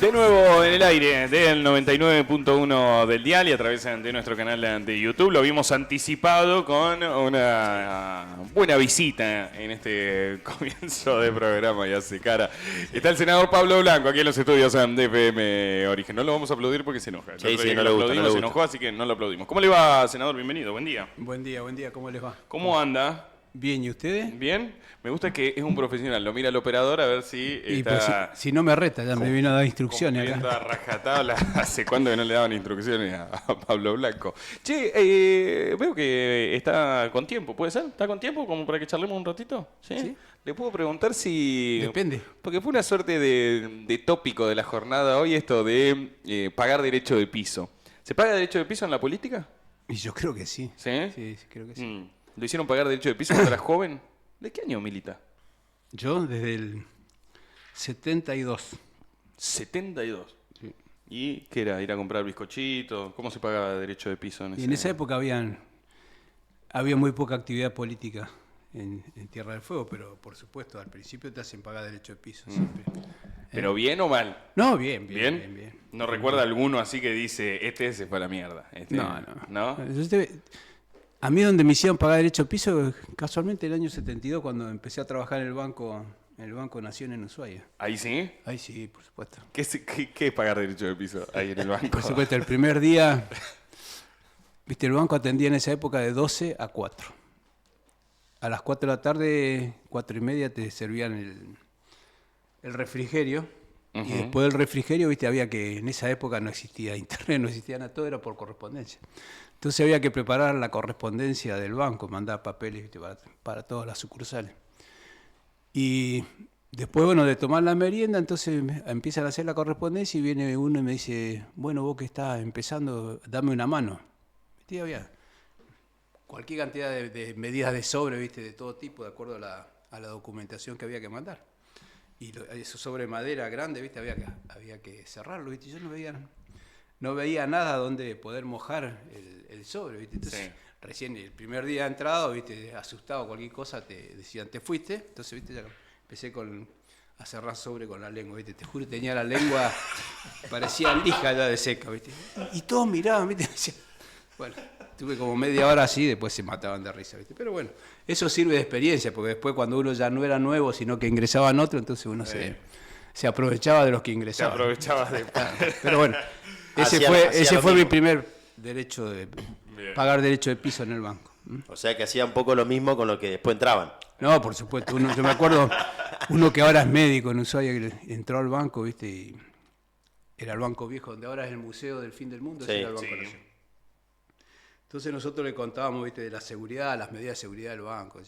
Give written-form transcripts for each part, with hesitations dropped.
De nuevo en el aire del 99.1 del dial y a través de nuestro canal de YouTube. Lo vimos anticipado con una buena visita en este comienzo de programa. Ya se cara. Está el senador Pablo Blanco aquí en los estudios de FM Origen. No lo vamos a aplaudir porque se enoja. Sí, no le gusta. Se enojó, así que no lo aplaudimos. ¿Cómo le va, senador? Bienvenido. Buen día. Buen día. ¿Cómo les va? ¿Cómo anda? Bien, ¿y ustedes? Bien. Me gusta que es un profesional. Lo mira el operador a ver si está... Si no me reta, ya me vino a dar instrucciones acá. A rajatabla. ¿Hace cuándo que no le daban instrucciones a Pablo Blanco? Che, veo que está con tiempo. ¿Puede ser? ¿Está con tiempo como para que charlemos un ratito? ¿Sí? ¿Le puedo preguntar si...? Depende. Porque fue una suerte de tópico de la jornada hoy esto de pagar derecho de piso. ¿Se paga derecho de piso en la política? Y yo creo que sí. ¿Sí? Sí, creo que sí. ¿Lo hicieron pagar derecho de piso cuando era joven? ¿De qué año milita? Yo desde el 72. 72. Sí. ¿Y qué era? ¿Ir a comprar bizcochitos? ¿Cómo se pagaba derecho de piso en ese? Y en esa época había muy poca actividad política en Tierra del Fuego, pero por supuesto al principio te hacen pagar derecho de piso siempre. ¿Pero bien o mal? No, bien. ¿No recuerda alguno así que dice, se fue a la mierda? ¿No? A mí donde me hicieron pagar derecho de piso, casualmente el año 72, cuando empecé a trabajar en el Banco Nación en Ushuaia. ¿Ahí sí? Ahí sí, por supuesto. ¿Qué es pagar derecho de piso ahí en el banco? Por supuesto, el primer día, viste, el banco atendía en esa época de 12 a 4. A las 4 de la tarde, 4 y media, te servían el refrigerio. Uh-huh. Y después del refrigerio, viste, en esa época no existía internet, no existía nada, todo era por correspondencia. Entonces había que preparar la correspondencia del banco, mandar papeles, viste, para todas las sucursales. Y después, de tomar la merienda, entonces empiezan a hacer la correspondencia y viene uno y me dice, bueno, vos que estás empezando, dame una mano. ¿Viste? Había cualquier cantidad de medidas de sobre, viste, de todo tipo, de acuerdo a la documentación que había que mandar. Y esos sobre madera grande, viste, había que cerrarlo, viste, yo no veía nada donde poder mojar el sobre, ¿viste? Entonces, recién el primer día de entrado, ¿viste? Asustado, cualquier cosa, te decían, ¿te fuiste? Entonces, ¿viste? Ya empecé a cerrar sobre con la lengua, ¿viste? Te juro, tenía la lengua, parecía lija ya de seca, ¿viste? Y todos miraban, ¿viste? Bueno, tuve como media hora así, después se mataban de risa, ¿viste? Pero bueno, eso sirve de experiencia, porque después cuando uno ya no era nuevo, sino que ingresaban otro, entonces uno se aprovechaba de los que ingresaban. Se aprovechaba de... Pero bueno. Ese fue mi primer derecho de pagar derecho de piso en el banco. O sea que hacía un poco lo mismo con lo que después entraban. No, por supuesto. Yo me acuerdo, uno que ahora es médico en Ushuaia, que entró al banco, ¿viste? Y era el banco viejo, donde ahora es el Museo del Fin del Mundo, ese era el Banco Nación. Entonces nosotros le contábamos, ¿viste? De la seguridad, las medidas de seguridad del banco.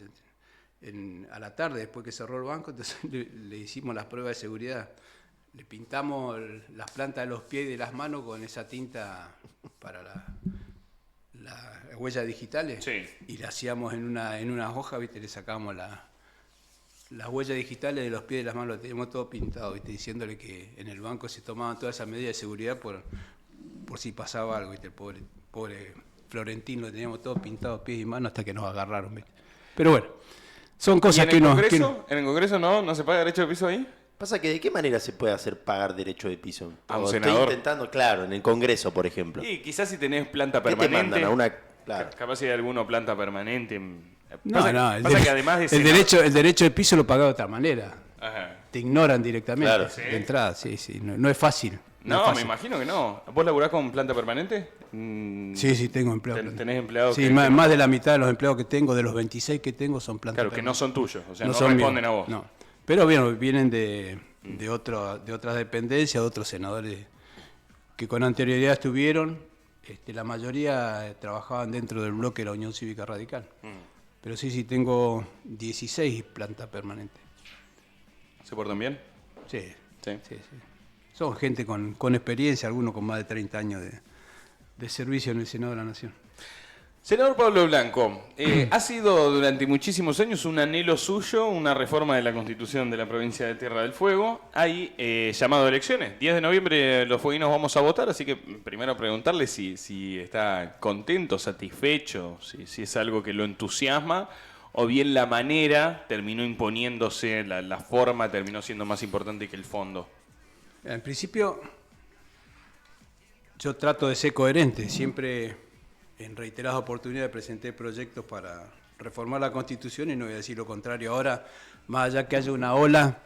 A la tarde, después que cerró el banco, entonces le hicimos las pruebas de seguridad. Le pintamos las plantas de los pies y de las manos con esa tinta para las huellas digitales. Sí. Y le hacíamos en una hoja, ¿viste? Le sacábamos las huellas digitales de los pies y de las manos, lo teníamos todo pintado, ¿viste? Diciéndole que en el banco se tomaban todas esas medidas de seguridad por si pasaba algo, ¿viste? El pobre Florentino lo teníamos todo pintado pies y manos hasta que nos agarraron, ¿viste? Pero bueno, son cosas que no... ¿En el Congreso no se paga derecho de piso ahí? Pasa que ¿de qué manera se puede hacer pagar derecho de piso? A un senador. Estoy intentando, claro, en el Congreso, por ejemplo. Y quizás si tenés planta ¿Qué permanente. te mandan? Claro. Capaz si hay alguno planta permanente. El derecho de piso lo pagaba de otra manera. Ajá. Te ignoran directamente. Claro. De entrada, sí. No es fácil. No, me imagino que no. ¿Vos laburás con planta permanente? Sí, tengo empleados. ¿Tenés empleados? Sí, más de la mitad de los empleados que tengo, de los 26 que tengo, son planta permanente. Claro, que no son tuyos, o sea, no son responden míos, a vos. No. Pero vienen de otras dependencias, de otros senadores que con anterioridad estuvieron. La mayoría trabajaban dentro del bloque de la Unión Cívica Radical. Pero sí, tengo 16 plantas permanentes. ¿Se portan bien? Sí. Son gente con experiencia, algunos con más de 30 años de servicio en el Senado de la Nación. Senador Pablo Blanco, ha sido durante muchísimos años un anhelo suyo una reforma de la Constitución de la provincia de Tierra del Fuego. Hay llamado a elecciones. 10 de noviembre los fueguinos vamos a votar, así que primero preguntarle si está contento, satisfecho, si es algo que lo entusiasma, o bien la manera terminó imponiéndose, la forma terminó siendo más importante que el fondo. En principio, yo trato de ser coherente. Siempre, en reiteradas oportunidades, presenté proyectos para reformar la Constitución y no voy a decir lo contrario. Ahora, más allá que haya una ola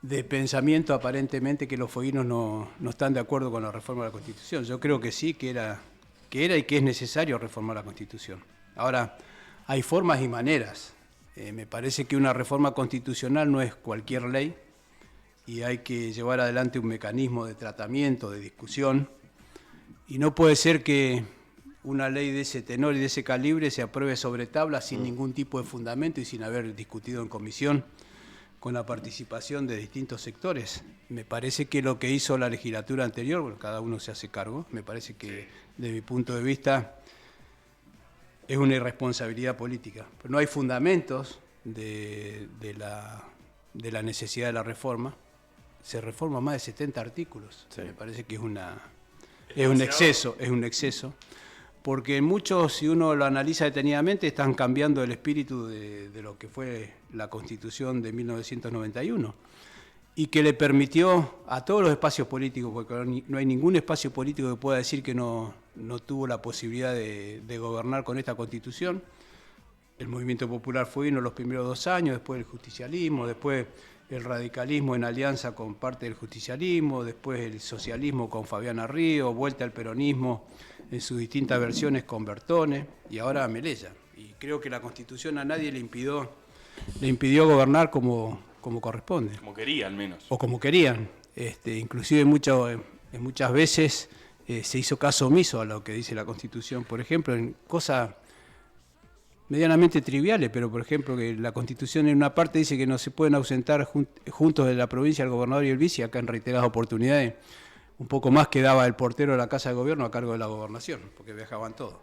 de pensamiento, aparentemente que los fueguinos no están de acuerdo con la reforma de la Constitución. Yo creo que sí, que era y que es necesario reformar la Constitución. Ahora, hay formas y maneras. Me parece que una reforma constitucional no es cualquier ley y hay que llevar adelante un mecanismo de tratamiento, de discusión, y no puede ser que una ley de ese tenor y de ese calibre se apruebe sobre tabla sin ningún tipo de fundamento y sin haber discutido en comisión con la participación de distintos sectores. Me parece que lo que hizo la legislatura anterior, bueno, cada uno se hace cargo, me parece que desde mi punto de vista es una irresponsabilidad política. Pero no hay fundamentos de la necesidad de la reforma. Se reforma más de 70 artículos. Sí. Me parece que es un exceso. Porque muchos, si uno lo analiza detenidamente, están cambiando el espíritu de lo que fue la Constitución de 1991 y que le permitió a todos los espacios políticos, porque no hay ningún espacio político que pueda decir que no tuvo la posibilidad de gobernar con esta Constitución. El movimiento popular fue uno los primeros 2 años, después el justicialismo, después el radicalismo en alianza con parte del justicialismo, después el socialismo con Fabiana Río, vuelta al peronismo en sus distintas versiones con Bertone y ahora Melella. Y creo que la Constitución a nadie le impidió gobernar como corresponde. Como quería, al menos. O como querían. Inclusive muchas veces se hizo caso omiso a lo que dice la Constitución, por ejemplo, en cosas medianamente triviales, pero por ejemplo que la Constitución en una parte dice que no se pueden ausentar juntos de la provincia el gobernador y el vice, acá en reiteradas oportunidades un poco más quedaba el portero de la Casa de Gobierno a cargo de la gobernación, porque viajaban todos.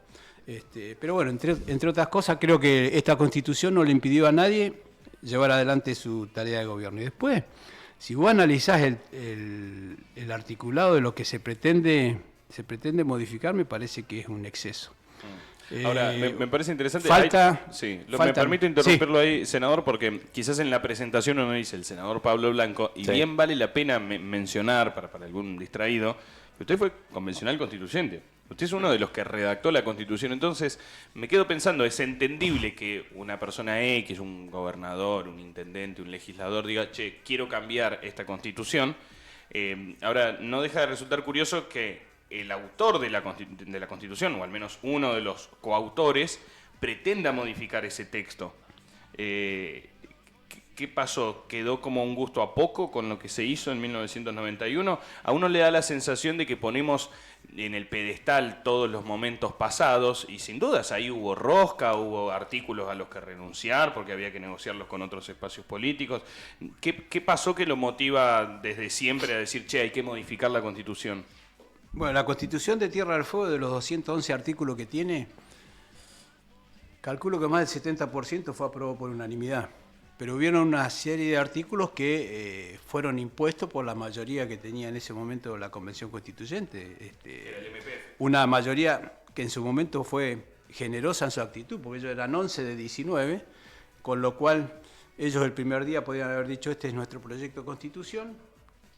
Pero bueno, entre otras cosas, creo que esta Constitución no le impidió a nadie llevar adelante su tarea de gobierno. Y después, si vos analizás el articulado de lo que se pretende modificar, me parece que es un exceso. Ahora, me parece interesante. Me permito interrumpirlo ahí, senador, porque quizás en la presentación uno dice el senador Pablo Blanco, y bien vale la pena mencionar, para algún distraído, que usted fue convencional constituyente. Usted es uno de los que redactó la Constitución. Entonces, me quedo pensando, es entendible que una persona X, un gobernador, un intendente, un legislador, diga, che, quiero cambiar esta Constitución. Ahora, no deja de resultar curioso que el autor de la Constitución, o al menos uno de los coautores, pretenda modificar ese texto. ¿Qué pasó? ¿Quedó como un gusto a poco con lo que se hizo en 1991? A uno le da la sensación de que ponemos en el pedestal todos los momentos pasados, y sin dudas ahí hubo rosca, hubo artículos a los que renunciar porque había que negociarlos con otros espacios políticos. ¿Qué pasó que lo motiva desde siempre a decir, che, hay que modificar la Constitución? Bueno, la Constitución de Tierra del Fuego, de los 211 artículos que tiene, calculo que más del 70% fue aprobado por unanimidad. Pero hubieron una serie de artículos que fueron impuestos por la mayoría que tenía en ese momento la Convención Constituyente. Una mayoría que en su momento fue generosa en su actitud, porque ellos eran 11 de 19, con lo cual ellos el primer día podían haber dicho, este es nuestro proyecto de Constitución,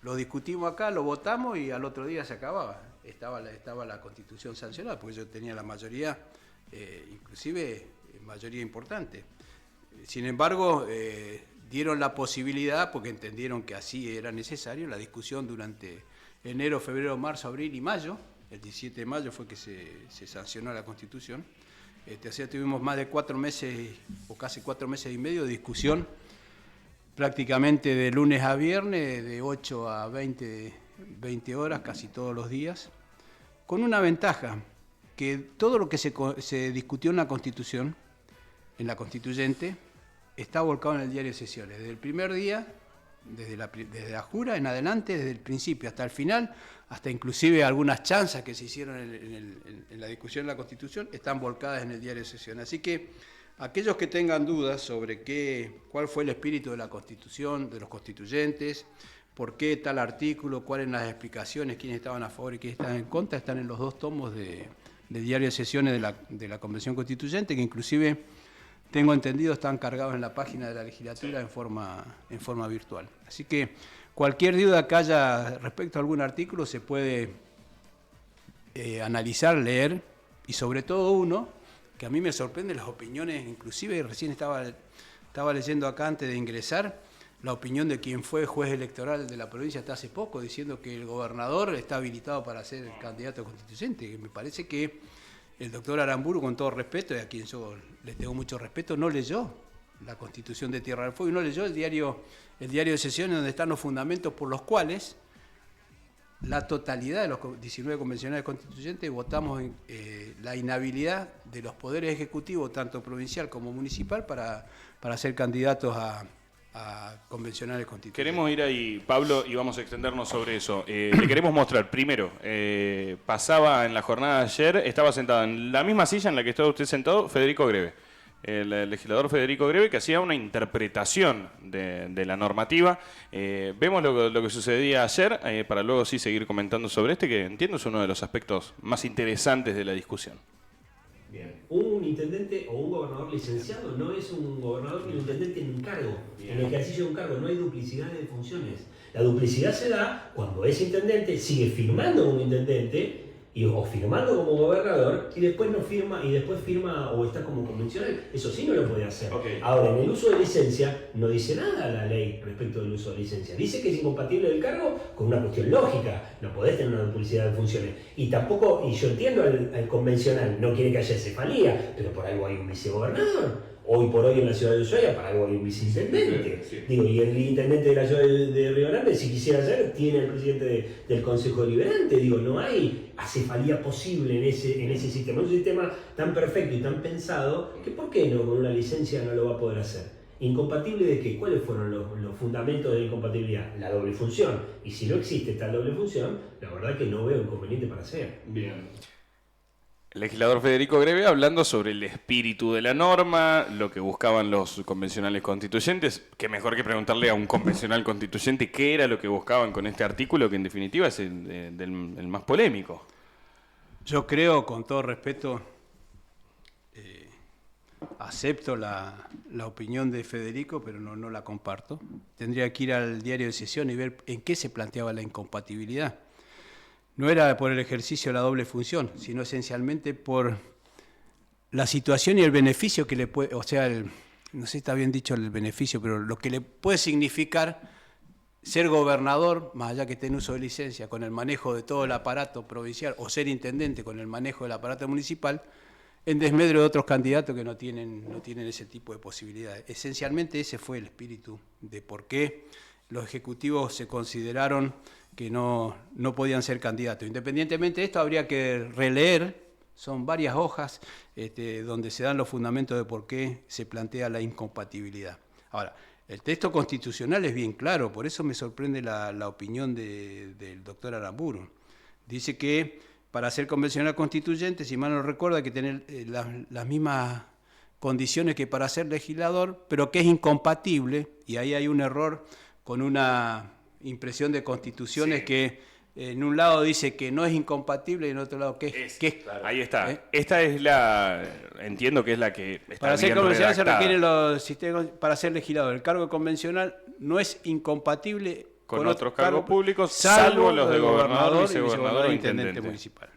lo discutimos acá, lo votamos y al otro día se acababa. Estaba la Constitución sancionada, porque ellos tenían la mayoría, inclusive mayoría importante. Sin embargo, dieron la posibilidad, porque entendieron que así era necesario, la discusión durante enero, febrero, marzo, abril y mayo. El 17 de mayo fue que se sancionó la Constitución. O sea, tuvimos más de 4 meses, o casi 4 meses y medio de discusión, prácticamente de lunes a viernes, de 8 a 20 horas, casi todos los días, con una ventaja, que todo lo que se discutió en la Constitución, en la Constituyente, está volcado en el diario de sesiones. Desde el primer día, desde la jura en adelante, desde el principio hasta el final, hasta inclusive algunas chanzas que se hicieron en la discusión de la Constitución, están volcadas en el diario de sesiones. Así que aquellos que tengan dudas sobre cuál fue el espíritu de la Constitución, de los constituyentes, por qué tal artículo, cuáles eran las explicaciones, quiénes estaban a favor y quiénes estaban en contra, están en los 2 tomos del diario de sesiones de la Convención Constituyente, que inclusive tengo entendido, están cargados en la página de la legislatura en forma virtual. Así que cualquier duda que haya respecto a algún artículo se puede analizar, leer, y sobre todo uno, que a mí me sorprende las opiniones, inclusive recién estaba leyendo acá antes de ingresar, la opinión de quien fue juez electoral de la provincia hasta hace poco, diciendo que el gobernador está habilitado para ser candidato constituyente. Me parece que el doctor Aramburu, con todo respeto, y a quien yo le tengo mucho respeto, no leyó la Constitución de Tierra del Fuego y no leyó el diario de sesiones donde están los fundamentos por los cuales la totalidad de los 19 convencionales constituyentes votamos la inhabilidad de los poderes ejecutivos, tanto provincial como municipal, para ser candidatos a convencionales constituyentes. Queremos ir ahí, Pablo, y vamos a extendernos sobre eso. Le queremos mostrar, primero, pasaba en la jornada de ayer, estaba sentado en la misma silla en la que estaba usted sentado, Federico Greve, el legislador Federico Greve, que hacía una interpretación de la normativa. Vemos lo que sucedía ayer, para luego sí seguir comentando sobre que entiendo es uno de los aspectos más interesantes de la discusión. Bien. Un intendente o un gobernador licenciado no es un gobernador ni un intendente en un cargo. En el ejercicio de un cargo no hay duplicidad de funciones. La duplicidad se da cuando ese intendente sigue firmando como intendente o firmando como gobernador y después no firma, y después firma o está como convencional. Eso sí no lo puede hacer. Okay. Ahora, en el uso de licencia no dice nada la ley respecto del uso de licencia. Dice que es incompatible del cargo con una cuestión lógica. No podés tener una duplicidad de funciones. Y tampoco, y yo entiendo al convencional, no quiere que haya cefalía, pero por algo hay un vicegobernador. Hoy por hoy en la ciudad de Ushuaia, para algo hay un viceintendente. Sí. Digo, y el intendente de la ciudad de Río Grande, si quisiera ser, tiene el presidente del Consejo Deliberante. Digo, no hay acefalía posible en ese sistema. Es un sistema tan perfecto y tan pensado que ¿por qué no con una licencia no lo va a poder hacer? ¿Incompatible de qué? ¿Cuáles fueron los fundamentos de la incompatibilidad? La doble función. Y si no existe tal doble función, la verdad que no veo inconveniente para hacer. Bien. El legislador Federico Greve hablando sobre el espíritu de la norma, lo que buscaban los convencionales constituyentes. Qué mejor que preguntarle a un convencional constituyente qué era lo que buscaban con este artículo, que en definitiva es el más polémico. Yo creo, con todo respeto, acepto la opinión de Federico, pero no la comparto. Tendría que ir al diario de sesión y ver en qué se planteaba la incompatibilidad. No era por el ejercicio de la doble función, sino esencialmente por la situación y el beneficio que le puede, o sea, no sé si está bien dicho el beneficio, pero lo que le puede significar ser gobernador, más allá que esté en uso de licencia, con el manejo de todo el aparato provincial, o ser intendente con el manejo del aparato municipal, en desmedro de otros candidatos que no tienen ese tipo de posibilidades. Esencialmente ese fue el espíritu de por qué los ejecutivos se consideraron que no podían ser candidatos. Independientemente de esto, habría que releer, son varias hojas donde se dan los fundamentos de por qué se plantea la incompatibilidad. Ahora, el texto constitucional es bien claro, por eso me sorprende la opinión del doctor Aramburu. Dice que para ser convencional constituyente, si mal no recuerdo, hay que tener las mismas condiciones que para ser legislador, pero que es incompatible, y ahí hay un error con una impresión de constituciones, sí, que en un lado dice que no es incompatible y en otro lado que es. Claro. Ahí está. Esta es entiendo que es la que está para ser bien convencional redactada. Se requieren los sistemas para ser legislador. El cargo convencional no es incompatible con otros cargos públicos, salvo los de gobernador, vicegobernador o intendente municipal.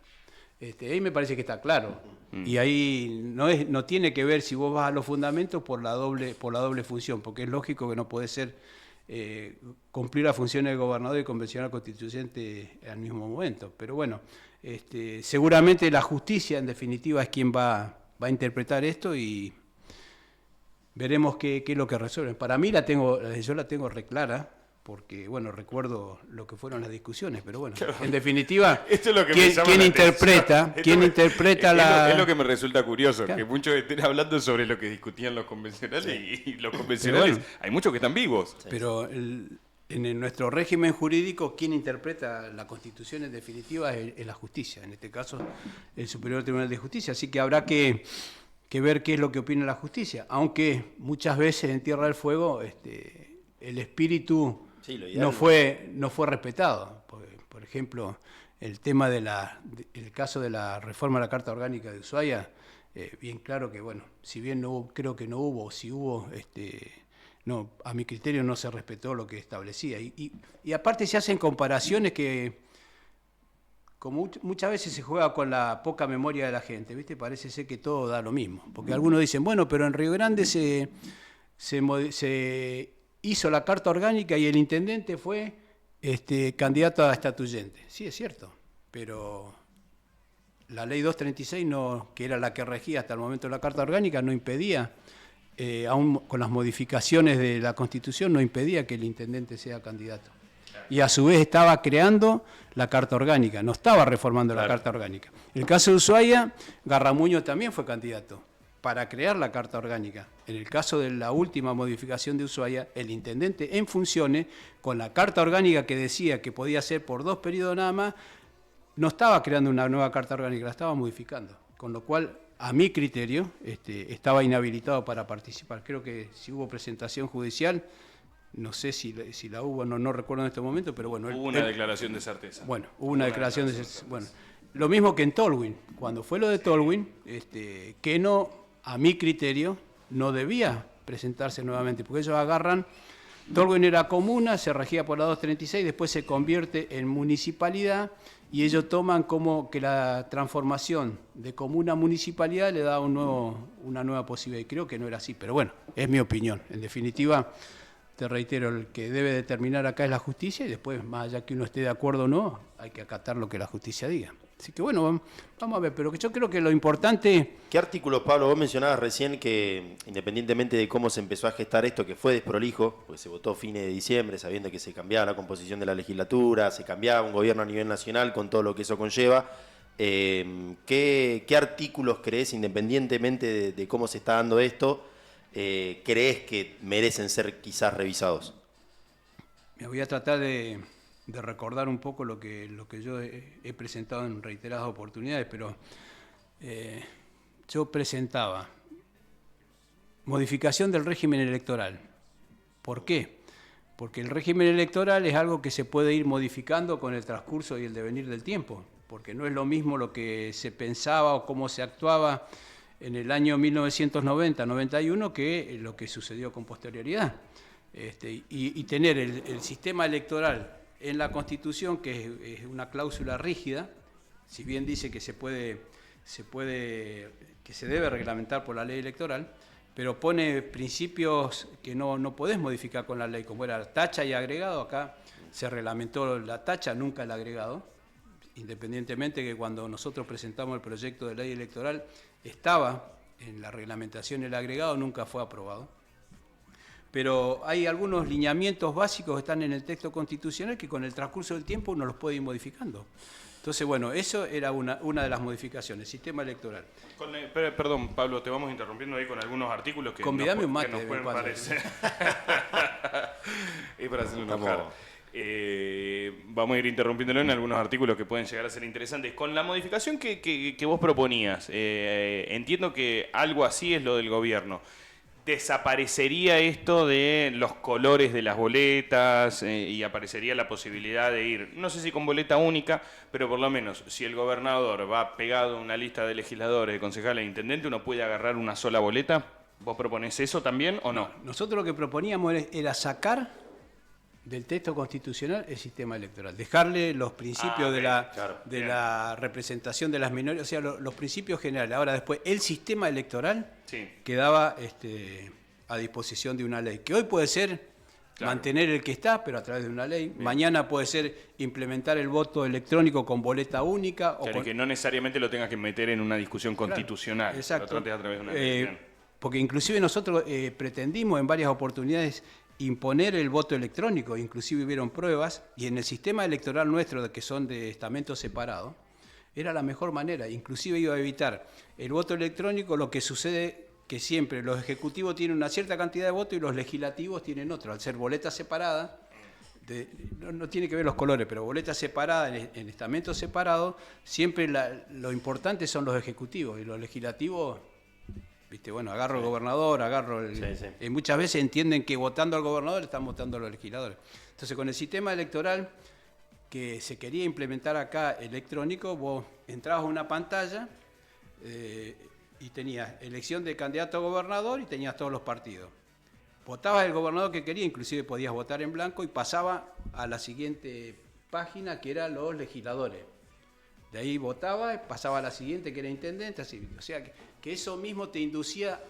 Ahí me parece que está claro. Y ahí no tiene que ver, si vos vas a los fundamentos, por la doble función, porque es lógico que no puede ser cumplir las funciones de gobernador y convencional constituyente al mismo momento. Pero bueno, seguramente la justicia en definitiva es quien va a interpretar esto y veremos qué es lo que resuelven. Para mí yo la tengo reclara, porque bueno, recuerdo lo que fueron las discusiones, pero bueno, claro, en definitiva, esto es lo que ¿quién interpreta es lo que me resulta curioso, claro, que muchos estén hablando sobre lo que discutían los convencionales, sí, y los convencionales, bueno, hay muchos que están vivos. Pero en nuestro régimen jurídico, quien interpreta la Constitución en definitiva es la justicia, en este caso el Superior Tribunal de Justicia, así que habrá que ver qué es lo que opina la justicia, aunque muchas veces en Tierra del Fuego el espíritu no fue respetado. Por ejemplo, el tema el caso de la reforma a la Carta Orgánica de Ushuaia, bien claro que, bueno, si bien no hubo, creo que no hubo, o si hubo, no, a mi criterio no se respetó lo que establecía. Y aparte se hacen comparaciones que, como muchas veces se juega con la poca memoria de la gente, ¿viste? Parece ser que todo da lo mismo. Porque algunos dicen, bueno, pero en Río Grande se hizo la carta orgánica y el intendente fue candidato a estatuyente. Sí, es cierto, pero la ley 236, no, que era la que regía hasta el momento de la carta orgánica, no impedía, aún con las modificaciones de la Constitución, no impedía que el intendente sea candidato. Y a su vez estaba creando la carta orgánica, no estaba reformando la carta orgánica. En el caso de Ushuaia, Garramuño también fue candidato para crear la carta orgánica. En el caso de la última modificación de Ushuaia, el intendente en funciones, con la carta orgánica que decía que podía ser por 2 periodos nada más, no estaba creando una nueva carta orgánica, la estaba modificando. Con lo cual, a mi criterio, estaba inhabilitado para participar. Creo que si hubo presentación judicial, no sé si la hubo, no recuerdo en este momento, pero bueno. Hubo una declaración de certeza. Bueno, hubo una declaración de certeza. Bueno, lo mismo que en Tolwyn. Cuando fue lo de Tolwyn, que no, a mi criterio, no debía presentarse nuevamente, porque ellos agarran, Tolwyn era comuna, se regía por la 236, después se convierte en municipalidad y ellos toman como que la transformación de comuna a municipalidad le da una nueva posibilidad, y creo que no era así, pero bueno, es mi opinión. En definitiva, te reitero, el que debe determinar acá es la justicia y después, más allá que uno esté de acuerdo o no, hay que acatar lo que la justicia diga. Así que bueno, vamos a ver, pero yo creo que lo importante... ¿Qué artículos, Pablo? Vos mencionabas recién que, independientemente de cómo se empezó a gestar esto, que fue desprolijo, porque se votó fines de diciembre, sabiendo que se cambiaba la composición de la legislatura, se cambiaba un gobierno a nivel nacional con todo lo que eso conlleva, ¿qué artículos crees, independientemente de cómo se está dando esto, crees que merecen ser quizás revisados? Me voy a tratar de recordar un poco lo que yo he presentado en reiteradas oportunidades, pero yo presentaba modificación del régimen electoral. ¿Por qué? Porque el régimen electoral es algo que se puede ir modificando con el transcurso y el devenir del tiempo, porque no es lo mismo lo que se pensaba o cómo se actuaba en el año 1990-91 que lo que sucedió con posterioridad. Y tener el sistema electoral en la Constitución, que es una cláusula rígida, si bien dice que que se debe reglamentar por la ley electoral, pero pone principios que no podés modificar con la ley, como era tacha y agregado. Acá se reglamentó la tacha, nunca el agregado, independientemente que cuando nosotros presentamos el proyecto de ley electoral estaba en la reglamentación el agregado, nunca fue aprobado. Pero hay algunos lineamientos básicos que están en el texto constitucional que con el transcurso del tiempo uno los puede ir modificando. Entonces, bueno, eso era una de las modificaciones, sistema electoral. Perdón, Pablo, te vamos interrumpiendo ahí con algunos artículos que Convidame un mate que nos pueden cuando. parecer. Y para hacerlo enojar. Vamos a ir interrumpiéndolo en algunos artículos que pueden llegar a ser interesantes. Con la modificación que vos proponías, entiendo que algo así es lo del gobierno. ¿Desaparecería esto de los colores de las boletas y aparecería la posibilidad de ir, no sé si con boleta única, pero por lo menos si el gobernador va pegado a una lista de legisladores, de concejales e intendentes, uno puede agarrar una sola boleta? ¿Vos proponés eso también o no? Nosotros lo que proponíamos era sacar del texto constitucional el sistema electoral, dejarle los principios de la representación de las minorías, o sea, los principios generales. Ahora después el sistema electoral quedaba a disposición de una ley, que hoy puede ser mantener el que está, pero a través de una ley. Mañana puede ser implementar el voto electrónico con boleta única. Claro, que no necesariamente lo tengas que meter en una discusión constitucional. Exacto. Lo trates a través de una ley. Porque inclusive nosotros pretendimos en varias oportunidades imponer el voto electrónico, inclusive hubieron pruebas, y en el sistema electoral nuestro, que son de estamentos separados, era la mejor manera, inclusive iba a evitar el voto electrónico. Lo que sucede que siempre los ejecutivos tienen una cierta cantidad de votos y los legislativos tienen otra, al ser boletas separadas, no tiene que ver los colores, pero boletas separadas en estamentos separados, siempre lo importante son los ejecutivos, y los legislativos... ¿Viste? Bueno, agarro el gobernador, y muchas veces entienden que votando al gobernador están votando a los legisladores. Entonces, con el sistema electoral que se quería implementar acá electrónico, vos entrabas a una pantalla, y tenías elección de candidato a gobernador y tenías todos los partidos. Votabas el gobernador que quería, inclusive podías votar en blanco y pasaba a la siguiente página que eran los legisladores. De ahí votaba, pasaba a la siguiente que era intendente, así. O sea que eso mismo te inducía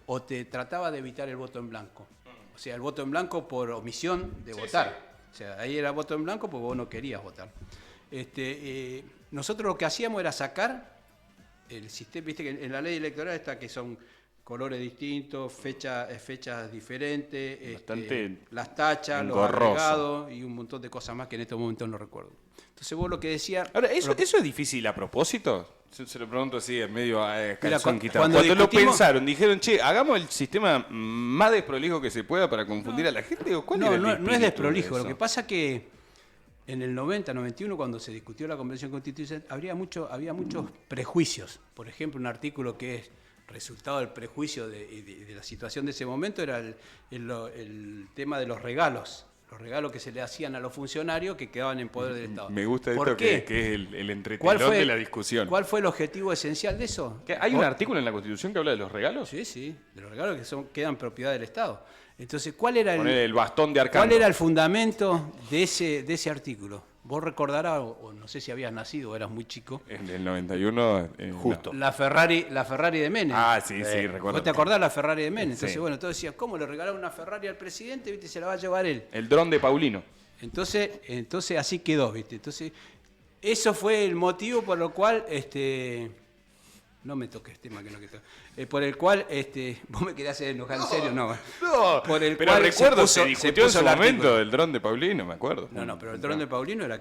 o te trataba de evitar el voto en blanco. O sea, el voto en blanco por omisión de votar. Sí. O sea, ahí era voto en blanco porque vos no querías votar. Nosotros lo que hacíamos era sacar el sistema, viste que en la ley electoral está que son colores distintos, fechas diferentes, las tachas, los agregados y un montón de cosas más que en este momento no recuerdo. Entonces vos lo que decías... Ahora, ¿eso es difícil a propósito? Se lo pregunto así, en medio calzón quitado. Cuando lo pensaron, dijeron, che, hagamos el sistema más desprolijo que se pueda para confundir a la gente. ¿Cuál era el no es desprolijo. de eso? Lo que pasa que en el 90, 91, cuando se discutió la Convención Constitucional, había muchos prejuicios. Por ejemplo, un artículo que es resultado del prejuicio de la situación de ese momento era el tema de los regalos. Los regalos que se le hacían a los funcionarios que quedaban en poder del Estado. Me gusta esto ¿Por qué? que es el entretelón de la discusión. ¿Cuál fue el objetivo esencial de eso? ¿Hay un artículo en la Constitución que habla de los regalos? Sí, de los regalos que quedan propiedad del Estado. Entonces, ¿cuál era el bastón de Arcano? ¿Cuál era el fundamento de ese artículo? Vos recordarás, o no sé si habías nacido o eras muy chico. En el 91. Justo. La Ferrari de Menem. Ah, sí, recuerdo. ¿Vos te acordás la Ferrari de Menem? Entonces, Sí. bueno, todos decían, ¿cómo le regalaron una Ferrari al presidente? ¿Viste? Se la va a llevar él. El dron de Paulino. Entonces así quedó, ¿viste? Entonces, eso fue el motivo por lo cual, no me toques tema que no quiero. Por el cual, vos me querés hacer enojar, ¿en serio? No. Pero recuerdo, se discutió en su momento del dron de Paulino, me acuerdo. No, pero el dron de Paulino era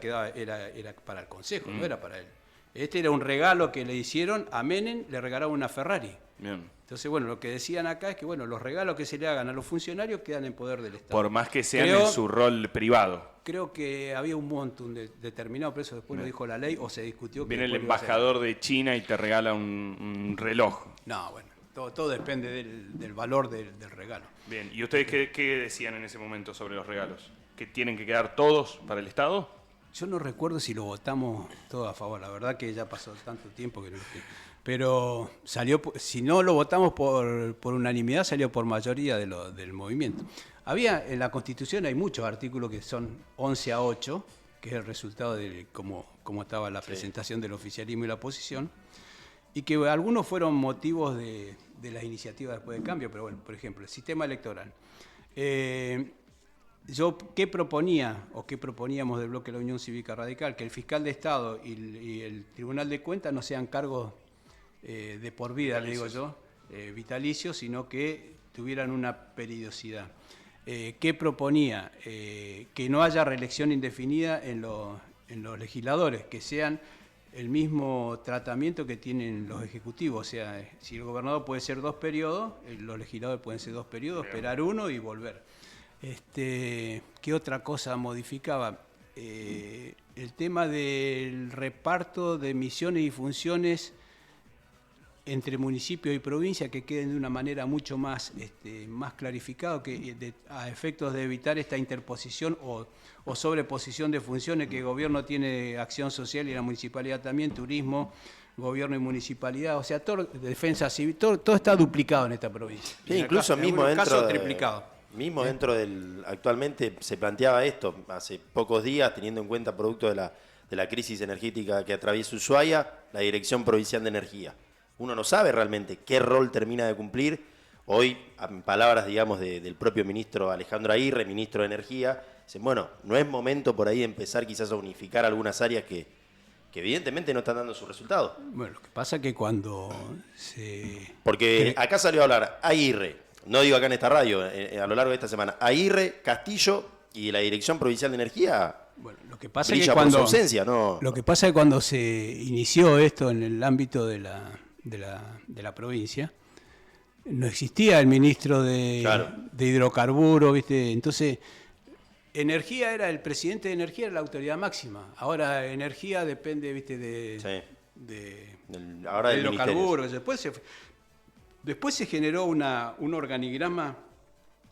para el Consejo, no era para él. Este era un regalo que le hicieron a Menem, le regalaron una Ferrari. Bien. Entonces, bueno, lo que decían acá es que, bueno, los regalos que se le hagan a los funcionarios quedan en poder del Estado. Por más que sean en su rol privado. Creo que había un monto determinado, pero eso después lo dijo la ley o se discutió. Que Viene el después lo iba a hacer. embajador de China y te regala un reloj. No, bueno, todo depende del valor del regalo. Bien, ¿y ustedes qué decían en ese momento sobre los regalos? ¿Que tienen que quedar todos para el Estado? Yo no recuerdo si lo votamos todos a favor, la verdad que ya pasó tanto tiempo que no sé. Pero salió, si no lo votamos por unanimidad, salió por mayoría del movimiento. En la Constitución hay muchos artículos que son 11-8, que es el resultado de cómo estaba la presentación del oficialismo y la oposición, y que algunos fueron motivos de las iniciativas después del cambio, pero bueno, por ejemplo, el sistema electoral. Yo, ¿qué proponíamos del bloque de la Unión Cívica Radical? Que el fiscal de Estado y el Tribunal de Cuentas no sean cargos de por vida, le digo yo, vitalicios, sino que tuvieran una periodicidad. ¿Qué proponía? Que no haya reelección indefinida en los legisladores, que sean el mismo tratamiento que tienen los ejecutivos. O sea, si el gobernador puede ser 2 periodos, los legisladores pueden ser 2 periodos, esperar uno y volver. ¿Qué otra cosa modificaba? El tema del reparto de misiones y funciones entre municipio y provincia, que queden de una manera mucho más clarificada, a efectos de evitar esta interposición o sobreposición de funciones, que el gobierno tiene acción social y la municipalidad también, turismo, gobierno y municipalidad, o sea, defensa civil, todo está duplicado en esta provincia. Sí, incluso mismo dentro triplicado. Mismo dentro actualmente se planteaba esto hace pocos días, teniendo en cuenta producto de la crisis energética que atraviesa Ushuaia, la Dirección Provincial de Energía. Uno no sabe realmente qué rol termina de cumplir. Hoy, en palabras, digamos, del propio ministro Alejandro Aguirre, ministro de Energía, dicen, bueno, no es momento por ahí de empezar quizás a unificar algunas áreas que evidentemente no están dando sus resultados. Bueno, lo que pasa es que cuando se... Porque acá salió a hablar Aguirre, no digo acá en esta radio, a lo largo de esta semana, Aguirre, Castillo y la Dirección Provincial de Energía. Bueno, lo que pasa brilla es que cuando por su ausencia, ¿no? Lo que pasa es que cuando se inició esto en el ámbito de la provincia, no existía el ministro de hidrocarburos, ¿viste? Entonces, energía el presidente de Energía era la autoridad máxima. Ahora energía depende, ¿viste? de hidrocarburos. Después se generó un organigrama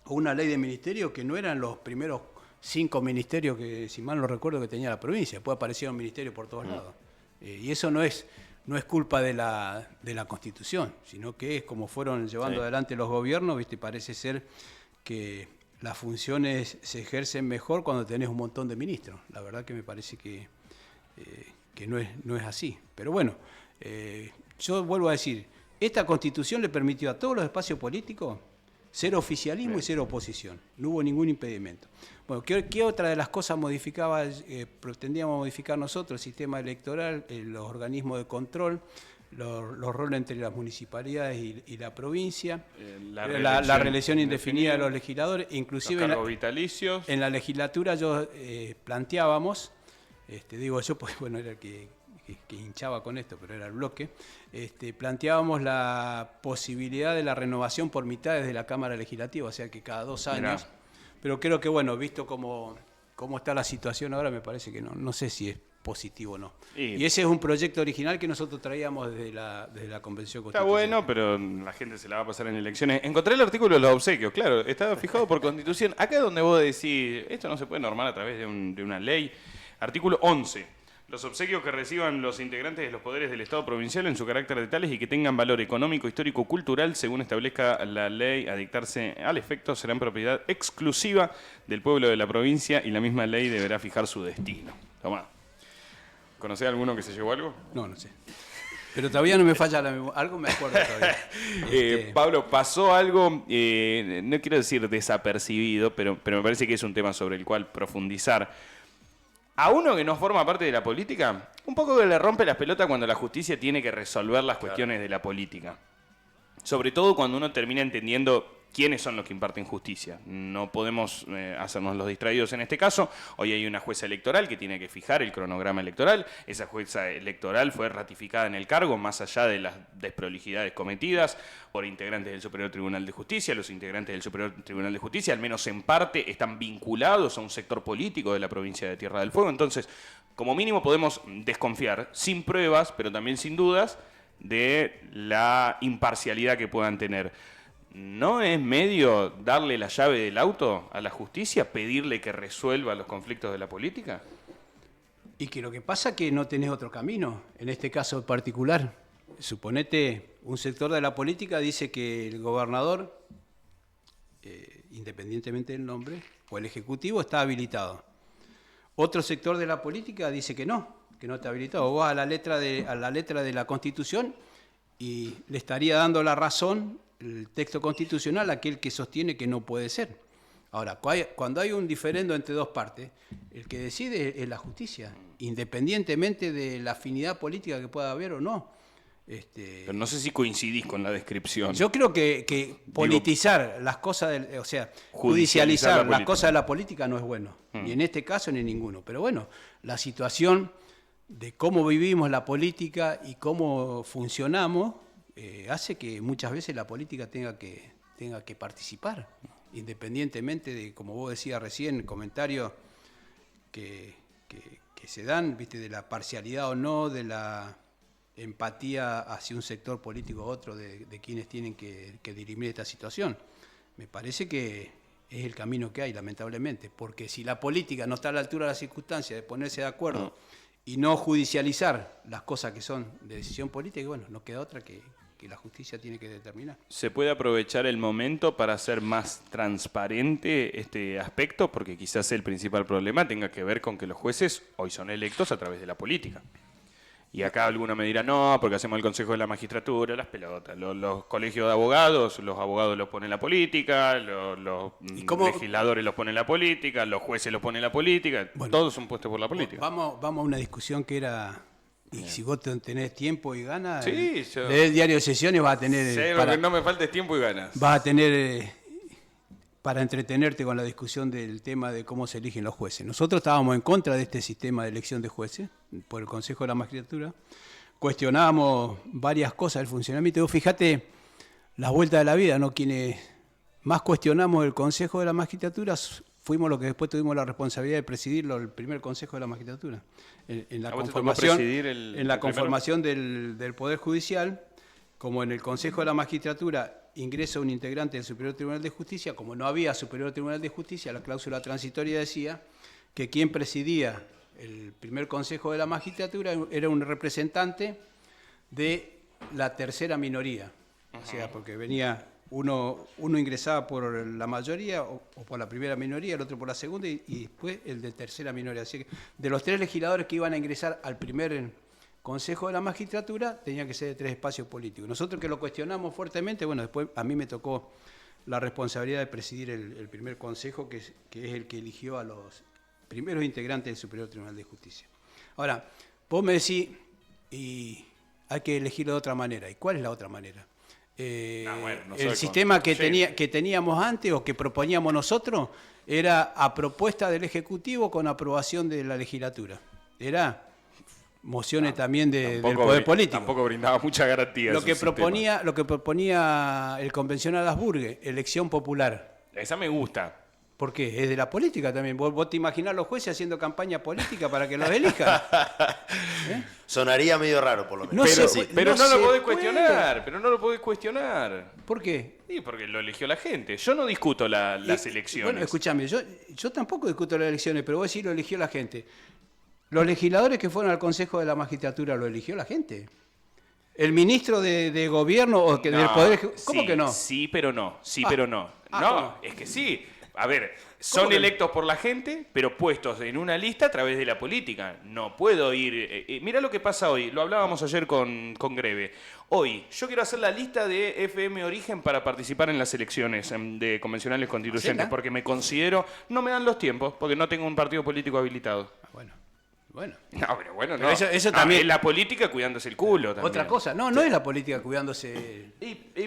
o una ley de ministerio que no eran los primeros 5 ministerios que, si mal no recuerdo, que tenía la provincia. Después aparecieron ministerios por todos lados. Y eso no es no es culpa de la Constitución, sino que es como fueron llevando adelante los gobiernos, ¿viste? Parece ser que las funciones se ejercen mejor cuando tenés un montón de ministros. La verdad que me parece que no es así. Pero bueno, yo vuelvo a decir, esta Constitución le permitió a todos los espacios políticos ser oficialismo y ser oposición. No hubo ningún impedimento. Bueno, ¿qué otra de las cosas pretendíamos modificar nosotros? El sistema electoral, los organismos de control, los roles entre las municipalidades y la provincia, la reelección indefinida de los legisladores, inclusive los cargos vitalicios. En la legislatura yo planteábamos, digo yo, pues bueno, era el que hinchaba con esto, pero era el bloque, planteábamos la posibilidad de la renovación por mitades de la Cámara Legislativa, o sea que cada 2 años. Mirá. Pero creo que, bueno, visto cómo está la situación ahora, me parece que no sé si es positivo o no. Y ese es un proyecto original que nosotros traíamos desde la Convención Constitucional. Está bueno, pero la gente se la va a pasar en elecciones. Encontré el artículo de los obsequios, claro, estaba fijado por Constitución. Acá es donde vos decís, esto no se puede normar a través de una ley. Artículo 11. Los obsequios que reciban los integrantes de los poderes del Estado provincial en su carácter de tales y que tengan valor económico, histórico, cultural, según establezca la ley a dictarse al efecto, serán propiedad exclusiva del pueblo de la provincia y la misma ley deberá fijar su destino. Tomá. ¿Conocés a alguno que se llevó algo? No sé. Pero todavía no me falla la memoria. Algo me acuerdo todavía. Pablo, pasó algo, no quiero decir desapercibido, pero me parece que es un tema sobre el cual profundizar. A uno que no forma parte de la política, un poco que le rompe las pelotas cuando la justicia tiene que resolver las cuestiones de la política. Sobre todo cuando uno termina entendiendo quiénes son los que imparten justicia. No podemos hacernos los distraídos en este caso. Hoy hay una jueza electoral que tiene que fijar el cronograma electoral. Esa jueza electoral fue ratificada en el cargo, más allá de las desprolijidades cometidas por integrantes del Superior Tribunal de Justicia. Los integrantes del Superior Tribunal de Justicia, al menos en parte, están vinculados a un sector político de la provincia de Tierra del Fuego. Entonces, como mínimo podemos desconfiar, sin pruebas, pero también sin dudas, de la imparcialidad que puedan tener. ¿No es medio darle la llave del auto a la justicia, pedirle que resuelva los conflictos de la política? Y que lo que pasa es que no tenés otro camino, en este caso particular. Suponete, un sector de la política dice que el gobernador, independientemente del nombre, o el ejecutivo está habilitado. Otro sector de la política dice que no está habilitado. Vos a la letra de la Constitución y le estaría dando la razón el texto constitucional a aquel que sostiene que no puede ser. Ahora, cuando hay un diferendo entre dos partes, el que decide es la justicia, independientemente de la afinidad política que pueda haber o no. Pero no sé si coincidís con la descripción. Yo creo que politizar las cosas, judicializar las cosas de la política no es bueno, ni en este caso ni en ninguno. Pero bueno, la situación de cómo vivimos la política y cómo funcionamos hace que muchas veces la política tenga que participar, independientemente de, como vos decías recién, comentarios que se dan, ¿viste? De la parcialidad o no, de la empatía hacia un sector político u otro de quienes tienen que dirimir esta situación. Me parece que es el camino que hay, lamentablemente, porque si la política no está a la altura de las circunstancias de ponerse de acuerdo y no judicializar las cosas que son de decisión política, bueno, no queda otra que la justicia tiene que determinar. ¿Se puede aprovechar el momento para hacer más transparente este aspecto? Porque quizás el principal problema tenga que ver con que los jueces hoy son electos a través de la política. Y acá alguno me dirá, no, porque hacemos el Consejo de la Magistratura, las pelotas. Los colegios de abogados, los abogados los pone la política, los legisladores los pone la política, los jueces los pone la política, bueno, todos son puestos por la política. Vamos a una discusión que era, y si vos tenés tiempo y ganas, sí, el diario de sesiones vas a tener... Sí, lo que no me falta es tiempo y ganas. Vas a tener... para entretenerte con la discusión del tema de cómo se eligen los jueces. Nosotros estábamos en contra de este sistema de elección de jueces por el Consejo de la Magistratura. Cuestionábamos varias cosas del funcionamiento. Vos fíjate las vueltas de la vida, ¿no? Quienes más cuestionamos el Consejo de la Magistratura fuimos los que después tuvimos la responsabilidad de presidirlo, el primer Consejo de la Magistratura. En la conformación del Poder Judicial, como en el Consejo de la Magistratura ingresa un integrante del Superior Tribunal de Justicia, como no había Superior Tribunal de Justicia, la cláusula transitoria decía que quien presidía el primer Consejo de la Magistratura era un representante de la tercera minoría. O sea, porque venía uno ingresaba por la mayoría o por la primera minoría, el otro por la segunda y después el de tercera minoría. Así que de los 3 legisladores que iban a ingresar al primer Consejo de la Magistratura, tenía que ser de 3 espacios políticos. Nosotros que lo cuestionamos fuertemente, bueno, después a mí me tocó la responsabilidad de presidir el primer consejo, que es el que eligió a los primeros integrantes del Superior Tribunal de Justicia. Ahora, vos me decís, y hay que elegirlo de otra manera. ¿Y cuál es la otra manera? El sistema que teníamos antes o que proponíamos nosotros era a propuesta del Ejecutivo con aprobación de la legislatura. Era mociones también del Poder Político. Tampoco brindaba mucha garantía. Lo que proponía el convencional Asburgue, elección popular. Esa me gusta. ¿Por qué? Es de la política también. ¿Vos te imaginás los jueces haciendo campaña política para que los elijan? Sonaría medio raro, por lo menos. Pero no lo podés cuestionar. Pero no lo podés cuestionar. ¿Por qué? Sí, porque lo eligió la gente. Yo no discuto las elecciones. Bueno, escúchame, yo tampoco discuto las elecciones, pero vos decís lo eligió la gente. Los legisladores que fueron al Consejo de la Magistratura lo eligió la gente. El ministro de Gobierno o del Poder Ejecutivo. ¿Cómo que no? Sí, pero no. Sí, pero no. No, ¿cómo? es que sí. A ver, son electos por la gente, pero puestos en una lista a través de la política. No puedo ir... mirá lo que pasa hoy. Lo hablábamos ayer con Greve. Hoy, yo quiero hacer la lista de FM Origen para participar en las elecciones de convencionales constituyentes, porque me considero... No me dan los tiempos, porque no tengo un partido político habilitado. Bueno. No, pero bueno, pero no. Eso también... es la política cuidándose el culo también. Otra cosa. No es la política cuidándose...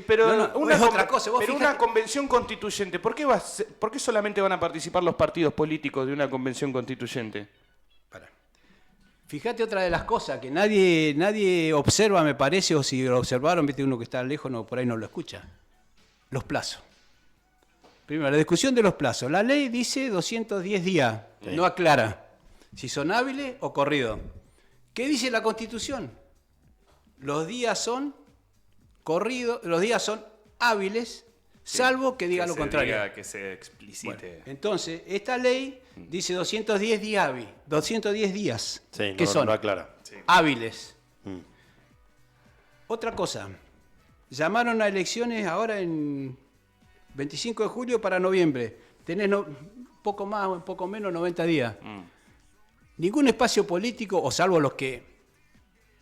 Pero es otra cosa. Vos pero una convención constituyente, ¿por qué solamente van a participar los partidos políticos de una convención constituyente? Fíjate otra de las cosas que nadie observa, me parece, o si lo observaron, viste, uno que está lejos, por ahí no lo escucha. Los plazos. Primero, la discusión de los plazos. La ley dice 210 días, no aclara si son hábiles o corridos. ¿Qué dice la Constitución? Los días son corridos, los días son hábiles, salvo que diga lo contrario. Que se explicite. Bueno, entonces, esta ley dice 210 días hábiles, 210 días, que son no aclara. hábiles. Otra cosa, llamaron a elecciones ahora en 25 de julio para noviembre. Tenés poco más o poco menos 90 días. Ningún espacio político, o salvo los que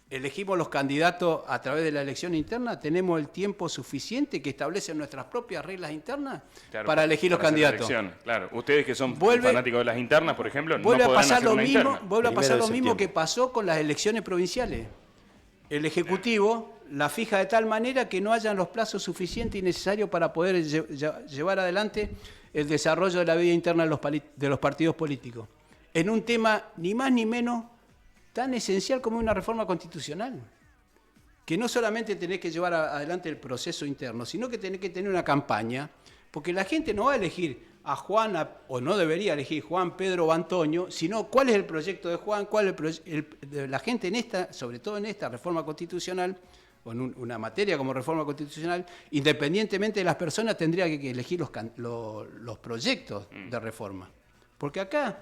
elegimos los candidatos a través de la elección interna, tenemos el tiempo suficiente que establecen nuestras propias reglas internas para elegir los candidatos. Claro, ustedes que son fanáticos de las internas, por ejemplo, no podrán hacer una interna. Vuelve a pasar lo mismo que pasó con las elecciones provinciales. El Ejecutivo la fija de tal manera que no hayan los plazos suficientes y necesarios para poder llevar adelante el desarrollo de la vida interna de los partidos políticos. En un tema ni más ni menos tan esencial como una reforma constitucional. Que no solamente tenés que llevar adelante el proceso interno, sino que tenés que tener una campaña, porque la gente no va a elegir a Juan, o no debería elegir Juan, Pedro o Antonio, sino cuál es el proyecto de Juan, cuál es de la gente en esta, sobre todo en esta reforma constitucional, o en una materia como reforma constitucional, independientemente de las personas, tendría que elegir los proyectos de reforma. Porque acá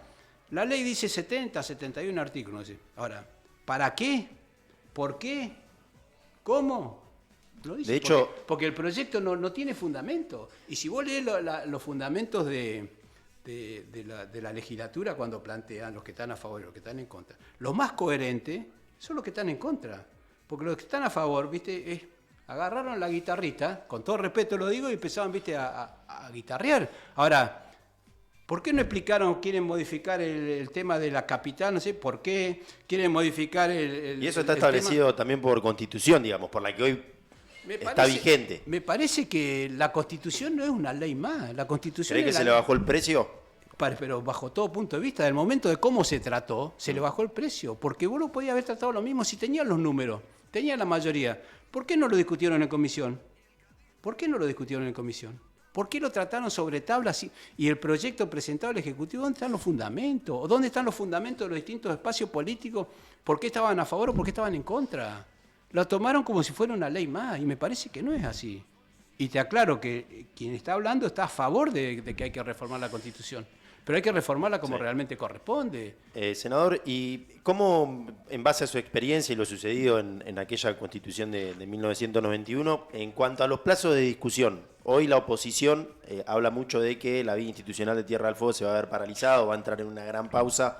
la ley dice 70, 71 artículos. ¿Sí? Ahora, ¿para qué? ¿Por qué? ¿Cómo? Lo dice, de hecho, porque el proyecto no tiene fundamento. Y si vos lees los fundamentos de la legislatura cuando plantean los que están a favor y los que están en contra, los más coherentes son los que están en contra. Porque los que están a favor, ¿viste? Agarraron la guitarrita, con todo respeto lo digo, y empezaban, ¿viste? a guitarrear. Ahora, ¿por qué no explicaron, quieren modificar el tema de la capital? No sé, ¿por qué quieren modificar y eso está establecido también por Constitución, digamos, por la que hoy está vigente. Me parece que la Constitución no es una ley más. La Constitución ¿Cree que se le bajó el precio? Pero bajo todo punto de vista, del momento de cómo se trató, se le bajó el precio. Porque vos lo podías haber tratado lo mismo si tenían los números, tenían la mayoría. ¿Por qué no lo discutieron en comisión? ¿Por qué no lo discutieron en comisión? ¿Por qué lo trataron sobre tablas y el proyecto presentado al Ejecutivo? ¿Dónde están los fundamentos? ¿O dónde están los fundamentos de los distintos espacios políticos? ¿Por qué estaban a favor o por qué estaban en contra? Lo tomaron como si fuera una ley más y me parece que no es así. Y te aclaro que quien está hablando está a favor de que hay que reformar la Constitución. Pero hay que reformarla como realmente corresponde. Senador, ¿y cómo, en base a su experiencia y lo sucedido en aquella constitución de 1991, en cuanto a los plazos de discusión, hoy la oposición habla mucho de que la vía institucional de Tierra del Fuego se va a ver paralizada o va a entrar en una gran pausa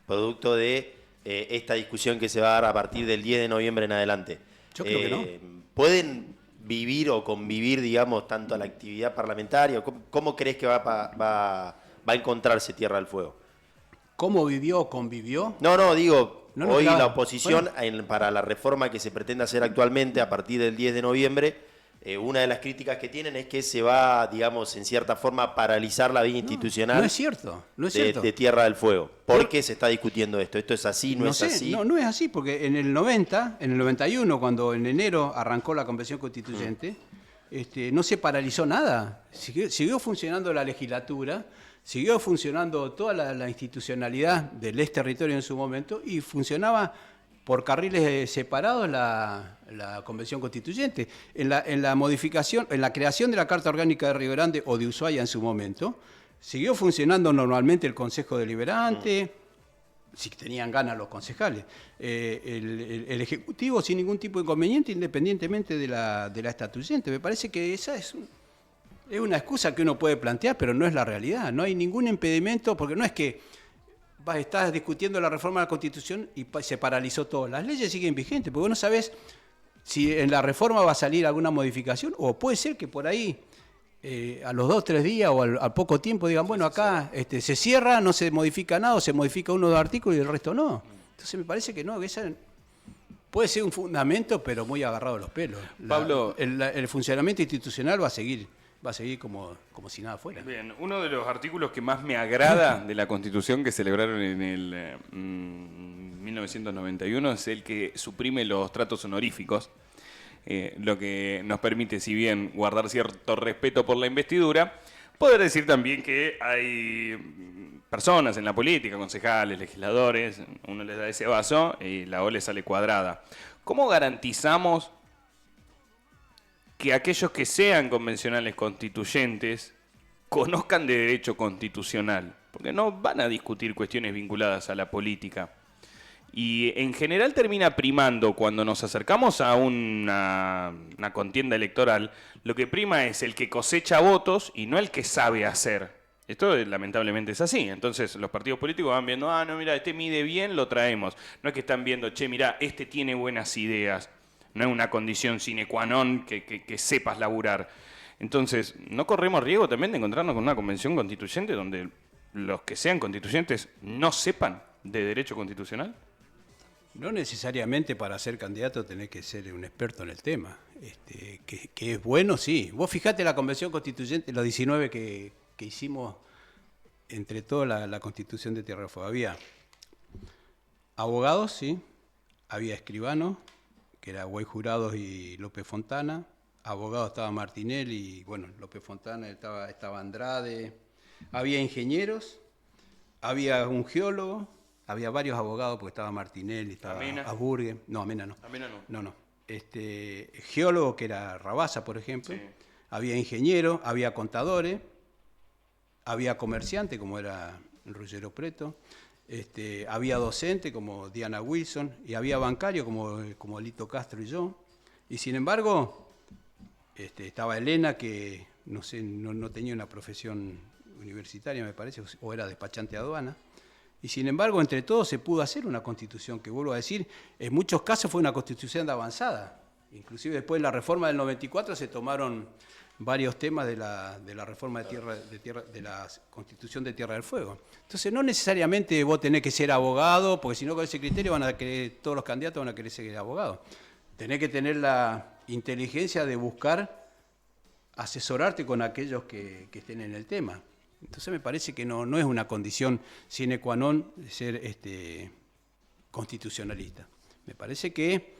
producto de esta discusión que se va a dar a partir del 10 de noviembre en adelante? Yo creo que no. ¿Pueden vivir o convivir, digamos, tanto a la actividad parlamentaria? ¿Cómo crees que va a encontrarse Tierra del Fuego? ¿Cómo vivió o convivió? No, digo, No, hoy claro. la oposición para la reforma que se pretende hacer actualmente a partir del 10 de noviembre, una de las críticas que tienen es que se va, digamos, en cierta forma a paralizar la vía institucional No es cierto, no es cierto. de Tierra del Fuego. ¿Por qué se está discutiendo esto? ¿Esto es así, no es sé, así? No es así, porque en el 91, cuando en enero arrancó la Convención Constituyente, no se paralizó nada. Siguió funcionando la legislatura, siguió funcionando toda la institucionalidad del ex territorio en su momento y funcionaba por carriles separados la Convención Constituyente. En la modificación, en la creación de la Carta Orgánica de Río Grande o de Ushuaia en su momento, siguió funcionando normalmente el Consejo Deliberante, si tenían ganas los concejales, el Ejecutivo sin ningún tipo de inconveniente, independientemente de la estatuyente. Me parece que esa es una excusa que uno puede plantear, pero no es la realidad. No hay ningún impedimento, porque no es que estás discutiendo la reforma de la Constitución y se paralizó todo. Las leyes siguen vigentes, porque vos no sabés si en la reforma va a salir alguna modificación, o puede ser que por ahí, a los 2 o 3 días o al poco tiempo digan, bueno, acá se cierra, no se modifica nada, o se modifica uno o 2 artículos y el resto no. Entonces me parece que no, que esa puede ser un fundamento, pero muy agarrado a los pelos. Pablo, el funcionamiento institucional va a seguir como si nada fuera. Bien, uno de los artículos que más me agrada de la Constitución que celebraron en el 1991 es el que suprime los tratos honoríficos, lo que nos permite, si bien guardar cierto respeto por la investidura, poder decir también que hay personas en la política, concejales, legisladores, uno les da ese vaso y la O le sale cuadrada. ¿Cómo garantizamos que aquellos que sean convencionales constituyentes conozcan de derecho constitucional? Porque no van a discutir cuestiones vinculadas a la política. Y en general termina primando, cuando nos acercamos a una contienda electoral, lo que prima es el que cosecha votos y no el que sabe hacer. Esto lamentablemente es así. Entonces los partidos políticos van viendo, no, mira, este mide bien, lo traemos. No es que están viendo, che, mira, este tiene buenas ideas. No es una condición sine qua non que sepas laburar. Entonces, ¿no corremos riesgo también de encontrarnos con una convención constituyente donde los que sean constituyentes no sepan de derecho constitucional? No necesariamente para ser candidato tenés que ser un experto en el tema. Que es bueno, sí. Vos fijate la convención constituyente, los 19 que hicimos entre toda la constitución de Tierra del Fuego. Había abogados, sí. Había escribanos, que era Güey Jurados y López Fontana. Abogado estaba Martinelli y, bueno, López Fontana, estaba Andrade. Había ingenieros, había un geólogo, había varios abogados porque estaba Martinelli, estaba Amena. Asburgue. No, Amena no. Amena no. No. Geólogo, que era Rabasa, por ejemplo. Sí. Había ingenieros, había contadores, había comerciante, como era Ruggero Preto. Había docente como Diana Wilson y había bancario como Lito Castro y yo. Y sin embargo, estaba Elena, que no sé, no tenía una profesión universitaria, me parece, o era despachante de aduana. Y sin embargo, entre todos se pudo hacer una constitución que, vuelvo a decir, en muchos casos fue una constitución de avanzada. Inclusive después de la reforma del 94 se tomaron varios temas de la reforma de la Constitución de Tierra del Fuego. Entonces, no necesariamente vos tenés que ser abogado, porque si no, con ese criterio todos los candidatos van a querer ser abogados. Tenés que tener la inteligencia de buscar asesorarte con aquellos que estén en el tema. Entonces, me parece que no es una condición sine qua non de ser constitucionalista. Me parece que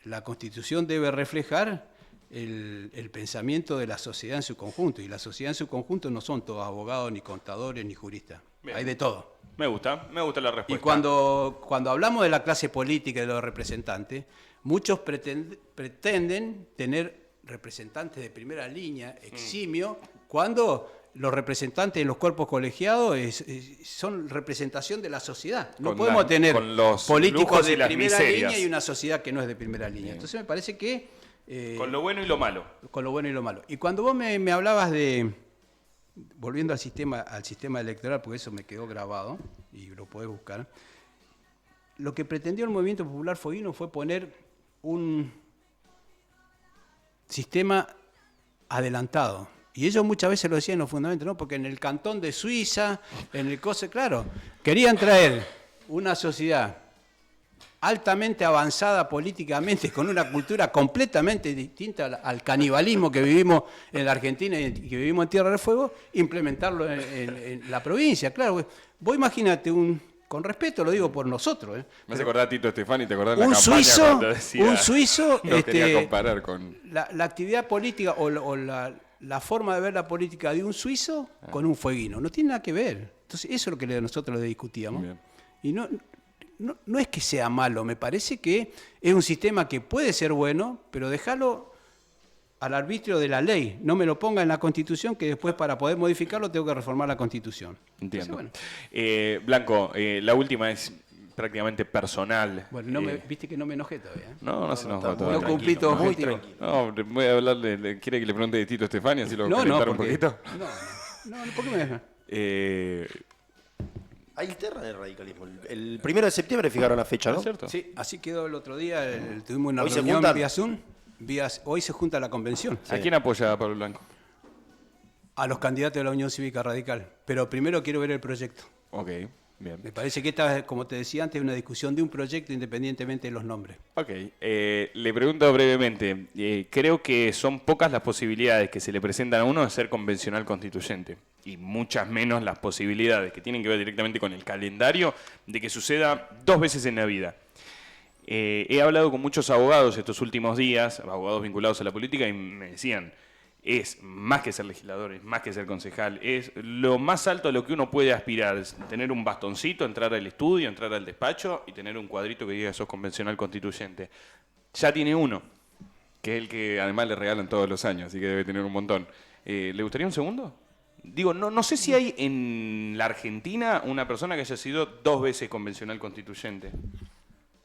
la Constitución debe reflejar el pensamiento de la sociedad en su conjunto, y la sociedad en su conjunto no son todos abogados, ni contadores, ni juristas. Bien. Hay de todo. Me gusta la respuesta. Y cuando hablamos de la clase política y de los representantes, muchos pretenden tener representantes de primera línea, eximio, cuando los representantes en los cuerpos colegiados son representación de la sociedad. No Con podemos tener con los políticos lujos y de las primera miserias. línea y una sociedad que no es de primera línea. Entonces me parece que... Con lo bueno y lo malo. con lo bueno y lo malo. Y cuando vos me hablabas de... Volviendo al sistema electoral, porque eso me quedó grabado, y lo podés buscar. Lo que pretendió el Movimiento Popular Fueguino fue poner un sistema adelantado. Y ellos muchas veces lo decían en los fundamentos, ¿no? Porque en el cantón de Suiza, en el COSE, claro, querían traer una sociedad altamente avanzada políticamente, con una cultura completamente distinta al canibalismo que vivimos en la Argentina y que vivimos en Tierra del Fuego, implementarlo en la provincia. Claro, vos imaginate con respeto lo digo por nosotros. Me hace acordar a Tito Estefani, ¿te acordás de la Un campaña suizo, cuando decía, un suizo, no quería comparar con... la actividad política o la forma de ver la política de un suizo con un fueguino, no tiene nada que ver. Entonces eso es lo que nosotros le discutíamos. Bien. Y no es que sea malo, me parece que es un sistema que puede ser bueno, pero déjalo al arbitrio de la ley. No me lo ponga en la Constitución, que después para poder modificarlo tengo que reformar la Constitución. Entiendo. Entonces, Blanco, la última es prácticamente personal. bueno, viste que no me enojé todavía. No se nos va está todavía. No cumplí todos los objetivos. No, voy a hablarle, ¿quiere que le pregunte de Tito Estefani? Así lo calentar un porque- poquito. No, ¿por qué me dejan? Hay interna en el radicalismo. El 1 de septiembre fijaron la fecha, ¿No ¿no? es cierto? Sí, así quedó el otro día. Tuvimos una ¿Hoy se reunión juntan? vía Zoom. Hoy se junta la convención. ¿A quién apoya a Pablo Blanco? A los candidatos de la Unión Cívica Radical. Pero primero quiero ver el proyecto. Ok, bien. Me parece que esta, como te decía antes, es una discusión de un proyecto independientemente de los nombres. Ok, le pregunto brevemente. Creo que son pocas las posibilidades que se le presentan a uno de ser convencional constituyente y muchas menos las posibilidades que tienen que ver directamente con el calendario de que suceda 2 veces en la vida. He hablado con muchos abogados estos últimos días, abogados vinculados a la política, y me decían, es más que ser legislador, es más que ser concejal, es lo más alto a lo que uno puede aspirar, es tener un bastoncito, entrar al estudio, entrar al despacho y tener un cuadrito que diga sos convencional constituyente. Ya tiene uno, que es el que además le regalan todos los años, así que debe tener un montón. ¿Le gustaría un segundo? Digo, no sé si hay en la Argentina una persona que haya sido 2 veces convencional constituyente.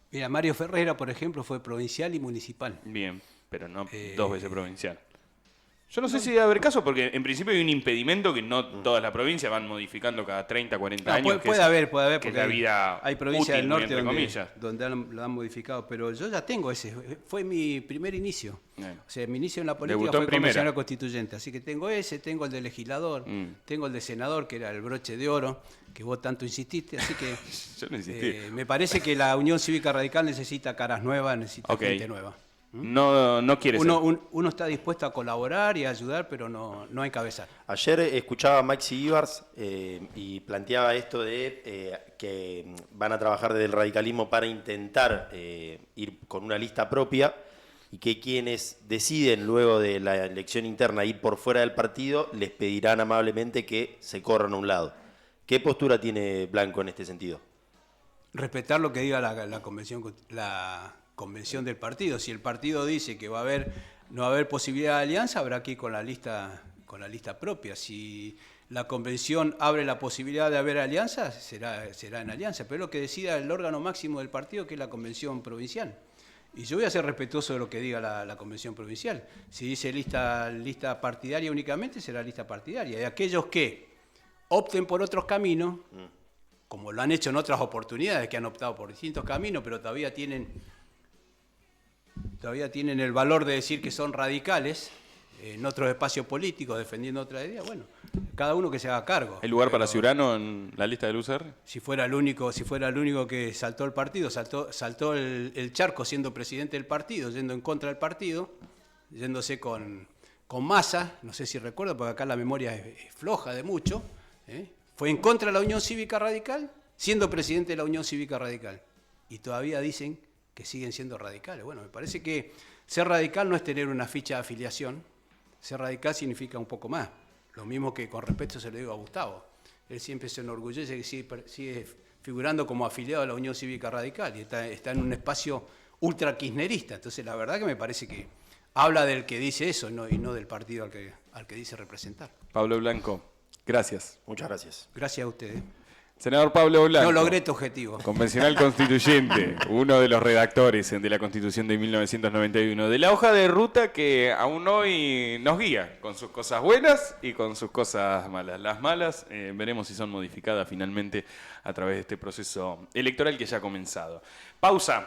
Mira, Mario Ferreira, por ejemplo, fue provincial y municipal. Bien, pero no 2 veces provincial. Yo no sé si debe haber caso, porque en principio hay un impedimento que no todas las provincias van modificando cada 30, 40 años. Puede haber, que es porque la vida hay provincias útil, del norte entre comillas. donde lo han modificado, pero yo ya tengo ese, fue mi primer inicio. Bien. O sea, mi inicio en la política Debutó en fue primera. convencional constituyente, así que tengo ese, tengo el de legislador, tengo el de senador, que era el broche de oro, que vos tanto insististe, así que Yo no insistí. me parece que la Unión Cívica Radical necesita caras nuevas, necesita Ok. gente nueva. No quiere ser. Uno está dispuesto a colaborar y a ayudar, pero no a encabezar. Ayer escuchaba a Maxi Ibars y planteaba esto de que van a trabajar desde el radicalismo para intentar ir con una lista propia y que quienes deciden luego de la elección interna ir por fuera del partido les pedirán amablemente que se corran a un lado. ¿Qué postura tiene Blanco en este sentido? Respetar lo que diga la convención del partido. Si el partido dice que no va a haber posibilidad de alianza, habrá que ir con la lista propia. Si la convención abre la posibilidad de haber alianza, será en alianza. Pero es lo que decida el órgano máximo del partido, que es la convención provincial. Y yo voy a ser respetuoso de lo que diga la convención provincial. Si dice lista partidaria únicamente, será lista partidaria. Y aquellos que opten por otros caminos, como lo han hecho en otras oportunidades, que han optado por distintos caminos, pero todavía tienen el valor de decir que son radicales en otros espacios políticos, defendiendo otra idea, bueno, cada uno que se haga cargo. ¿Hay lugar para Pero Ciurano en la lista del UCR? si fuera el único que saltó el partido, saltó el charco siendo presidente del partido, yendo en contra del partido, yéndose con Massa, no sé si recuerdo, porque acá la memoria es floja de mucho, fue en contra de la Unión Cívica Radical, siendo presidente de la Unión Cívica Radical. Y todavía dicen que siguen siendo radicales. Bueno, me parece que ser radical no es tener una ficha de afiliación, ser radical significa un poco más. Lo mismo que con respeto se lo digo a Gustavo. Él siempre se enorgullece que sigue figurando como afiliado a la Unión Cívica Radical y está en un espacio ultra kirchnerista. Entonces, la verdad que me parece que habla del que dice eso y no del partido al que dice representar. Pablo Blanco, Gracias. Muchas gracias. Gracias a ustedes. Senador Pablo Blanco. No logré tu objetivo. Convencional constituyente, uno de los redactores de la Constitución de 1991, de la hoja de ruta que aún hoy nos guía, con sus cosas buenas y con sus cosas malas. Las malas veremos si son modificadas finalmente a través de este proceso electoral que ya ha comenzado. Pausa.